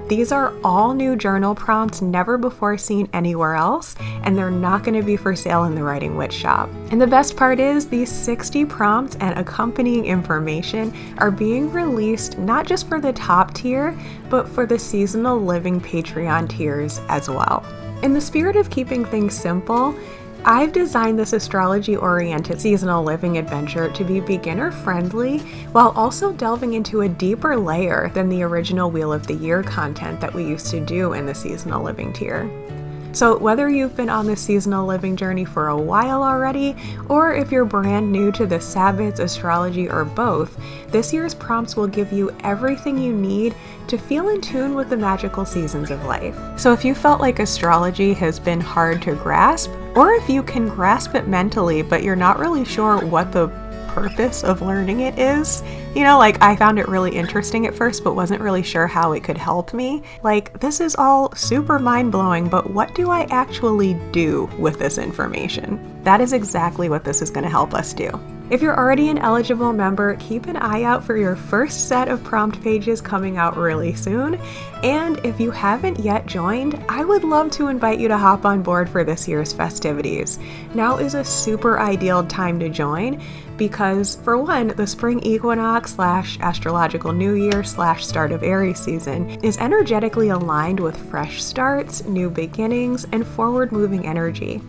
These are all new journal prompts never before seen anywhere else, and they're not going to be for sale in the Writing Witch shop. And the best part is these 60 prompts and accompanying information are being released not just for the top tier, but for the seasonal living Patreon tiers as well. In the spirit of keeping things simple, I've designed this astrology-oriented seasonal living adventure to be beginner-friendly while also delving into a deeper layer than the original Wheel of the Year content that we used to do in the seasonal living tier. So whether you've been on this seasonal living journey for a while already, or if you're brand new to the Sabbats, astrology, or both, this year's prompts will give you everything you need to feel in tune with the magical seasons of life. So if you felt like astrology has been hard to grasp, or if you can grasp it mentally but you're not really sure what the purpose of learning it is, You know, like I found it really interesting at first, but wasn't really sure how it could help me. Like, this is all super mind-blowing, but what do I actually do with this information? That is exactly what this is going to help us do. If you're already an eligible member, keep an eye out for your first set of prompt pages coming out really soon. And if you haven't yet joined, I would love to invite you to hop on board for this year's festivities. Now is a super ideal time to join because, for one, the Spring Equinox / astrological new year / start of Aries season is energetically aligned with fresh starts, new beginnings, and forward-moving energy.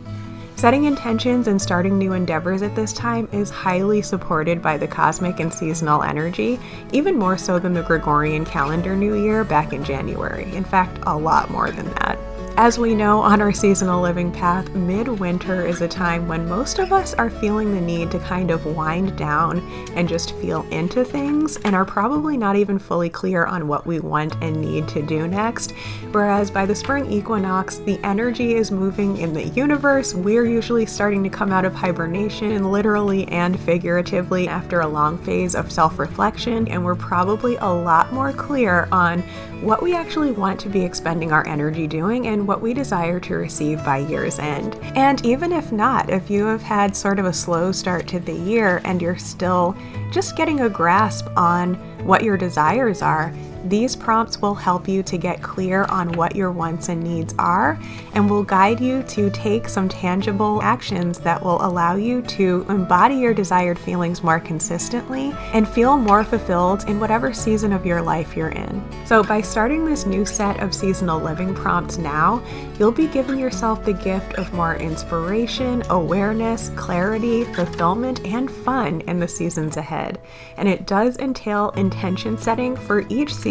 Setting intentions and starting new endeavors at this time is highly supported by the cosmic and seasonal energy, even more so than the Gregorian calendar New Year back in January. In fact, a lot more than that. As we know on our seasonal living path, midwinter is a time when most of us are feeling the need to kind of wind down and just feel into things and are probably not even fully clear on what we want and need to do next. Whereas by the spring equinox, the energy is moving in the universe. We're usually starting to come out of hibernation, literally and figuratively, after a long phase of self-reflection, and we're probably a lot more clear on what we actually want to be expending our energy doing and what we desire to receive by year's end. And even if not, if you have had sort of a slow start to the year and you're still just getting a grasp on what your desires are, these prompts will help you to get clear on what your wants and needs are and will guide you to take some tangible actions that will allow you to embody your desired feelings more consistently and feel more fulfilled in whatever season of your life you're in. So by starting this new set of seasonal living prompts now, you'll be giving yourself the gift of more inspiration, awareness, clarity, fulfillment, and fun in the seasons ahead. And it does entail intention setting for each season.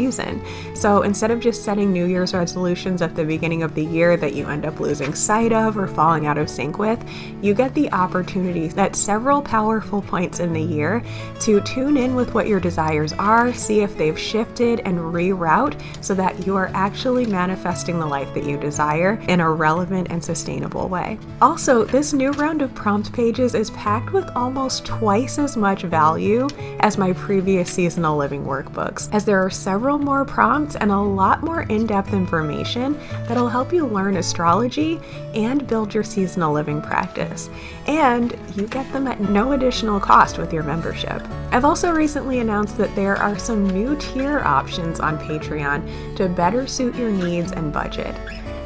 So instead of just setting New Year's resolutions at the beginning of the year that you end up losing sight of or falling out of sync with, you get the opportunity at several powerful points in the year to tune in with what your desires are, see if they've shifted, and reroute so that you are actually manifesting the life that you desire in a relevant and sustainable way. Also, this new round of prompt pages is packed with almost twice as much value as my previous seasonal living workbooks, as there are several more prompts and a lot more in-depth information that'll help you learn astrology and build your seasonal living practice. And you get them at no additional cost with your membership. I've also recently announced that there are some new tier options on Patreon to better suit your needs and budget.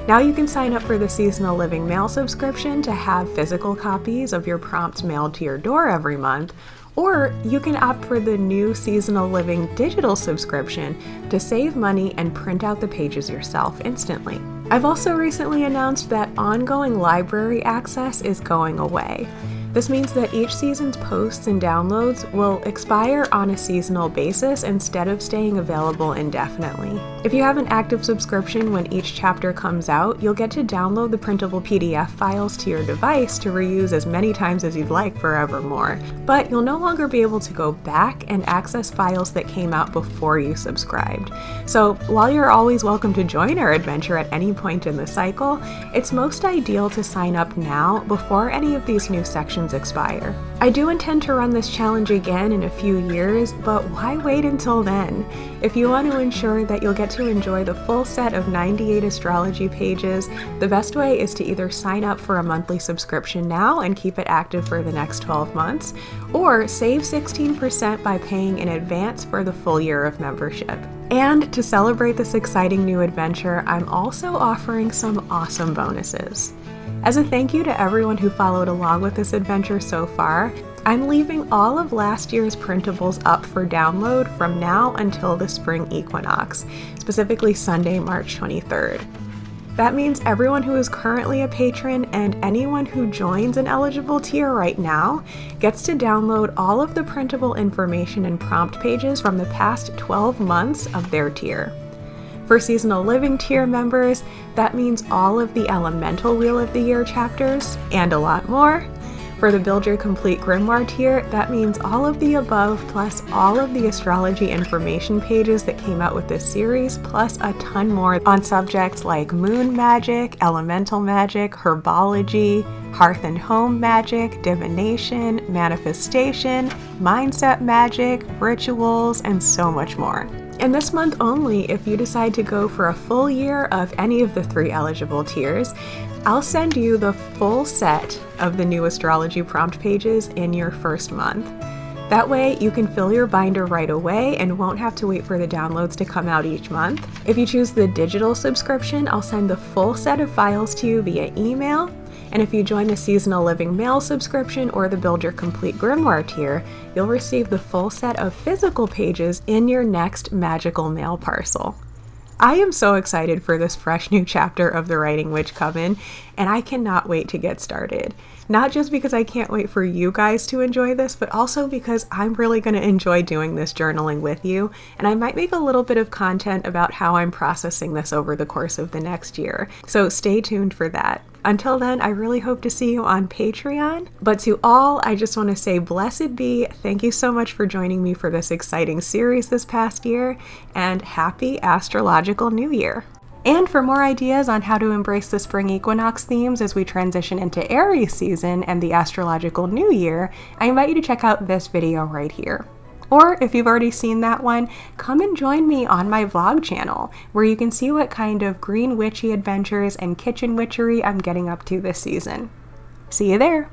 Now you can sign up for the Seasonal Living mail subscription to have physical copies of your prompts mailed to your door every month, or you can opt for the new Seasonal Living digital subscription to save money and print out the pages yourself instantly. I've also recently announced that ongoing library access is going away. This means that each season's posts and downloads will expire on a seasonal basis instead of staying available indefinitely. If you have an active subscription when each chapter comes out, you'll get to download the printable PDF files to your device to reuse as many times as you'd like forevermore. But you'll no longer be able to go back and access files that came out before you subscribed. So while you're always welcome to join our adventure at any point in the cycle, it's most ideal to sign up now before any of these new sections expire. I do intend to run this challenge again in a few years, but why wait until then? If you want to ensure that you'll get to enjoy the full set of 98 astrology pages, the best way is to either sign up for a monthly subscription now and keep it active for the next 12 months, or save 16% by paying in advance for the full year of membership. And to celebrate this exciting new adventure, I'm also offering some awesome bonuses. As a thank you to everyone who followed along with this adventure so far, I'm leaving all of last year's printables up for download from now until the spring equinox, specifically Sunday, March 23rd. That means everyone who is currently a patron and anyone who joins an eligible tier right now gets to download all of the printable information and prompt pages from the past 12 months of their tier. For Seasonal Living tier members, that means all of the Elemental Wheel of the Year chapters and a lot more. For the Build Your Complete Grimoire tier, that means all of the above plus all of the astrology information pages that came out with this series, plus a ton more on subjects like moon magic, elemental magic, herbology, hearth and home magic, divination, manifestation, mindset magic, rituals, and so much more. And this month only, if you decide to go for a full year of any of the 3 eligible tiers, I'll send you the full set of the new astrology prompt pages in your first month. That way you can fill your binder right away and won't have to wait for the downloads to come out each month. If you choose the digital subscription, I'll send the full set of files to you via email. And if you join the Seasonal Living Mail subscription or the Build Your Complete Grimoire tier, you'll receive the full set of physical pages in your next magical mail parcel. I am so excited for this fresh new chapter of the Writing Witch Coven, and I cannot wait to get started. Not just because I can't wait for you guys to enjoy this, but also because I'm really going to enjoy doing this journaling with you, and I might make a little bit of content about how I'm processing this over the course of the next year. So stay tuned for that. Until then, I really hope to see you on Patreon. But to all, I just want to say blessed be. Thank you so much for joining me for this exciting series this past year, and happy astrological new year. And for more ideas on how to embrace the spring equinox themes as we transition into Aries season and the astrological new year, I invite you to check out this video right here. Or if you've already seen that one, come and join me on my vlog channel, where you can see what kind of green witchy adventures and kitchen witchery I'm getting up to this season. See you there!